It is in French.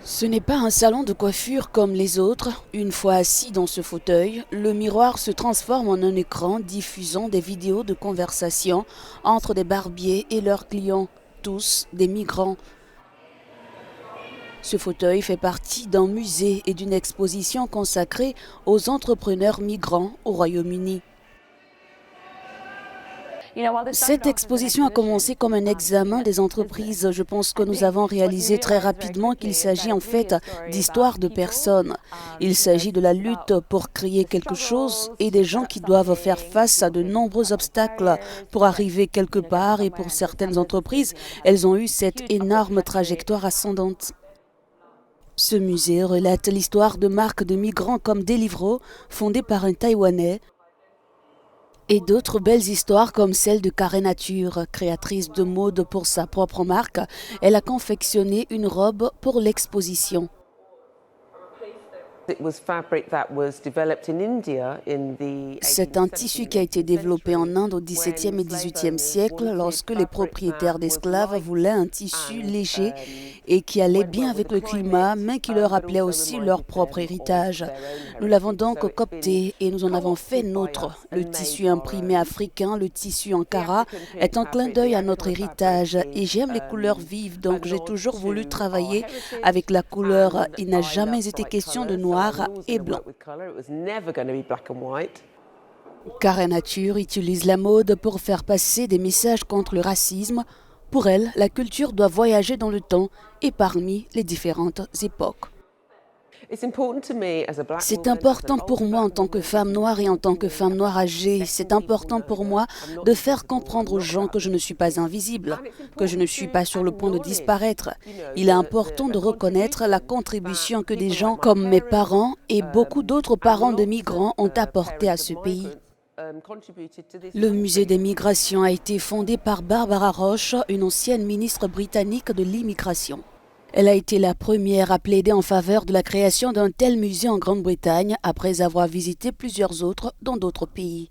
Ce n'est pas un salon de coiffure comme les autres. Une fois assis dans ce fauteuil, le miroir se transforme en un écran diffusant des vidéos de conversation entre des barbiers et leurs clients, tous des migrants. Ce fauteuil fait partie d'un musée et d'une exposition consacrée aux entrepreneurs migrants au Royaume-Uni. Cette exposition a commencé comme un examen des entreprises. Je pense que nous avons réalisé très rapidement qu'il s'agit en fait d'histoires de personnes. Il s'agit de la lutte pour créer quelque chose et des gens qui doivent faire face à de nombreux obstacles pour arriver quelque part, et pour certaines entreprises, elles ont eu cette énorme trajectoire ascendante. Ce musée relate l'histoire de marques de migrants comme Deliveroo, fondée par un Taïwanais, et d'autres belles histoires comme celle de Carré Nature, créatrice de mode pour sa propre marque. Elle a confectionné une robe pour l'exposition. C'est un tissu qui a été développé en Inde au XVIIe et XVIIIe siècle, lorsque les propriétaires d'esclaves voulaient un tissu léger et qui allait bien avec le climat, mais qui leur rappelait aussi leur propre héritage. Nous l'avons donc coopté et nous en avons fait nôtre. Le tissu imprimé africain, le tissu Ankara, est un clin d'œil à notre héritage, et j'aime les couleurs vives, donc j'ai toujours voulu travailler avec la couleur. Il n'a jamais été question de noir et blanc. Carré Nature utilise la mode pour faire passer des messages contre le racisme. Pour elle, la culture doit voyager dans le temps et parmi les différentes époques. C'est important pour moi en tant que femme noire et en tant que femme noire âgée. C'est important pour moi de faire comprendre aux gens que je ne suis pas invisible, que je ne suis pas sur le point de disparaître. Il est important de reconnaître la contribution que des gens comme mes parents et beaucoup d'autres parents de migrants ont apporté à ce pays. Le musée des migrations a été fondé par Barbara Roche, une ancienne ministre britannique de l'immigration. Elle a été la première à plaider en faveur de la création d'un tel musée en Grande-Bretagne après avoir visité plusieurs autres dans d'autres pays.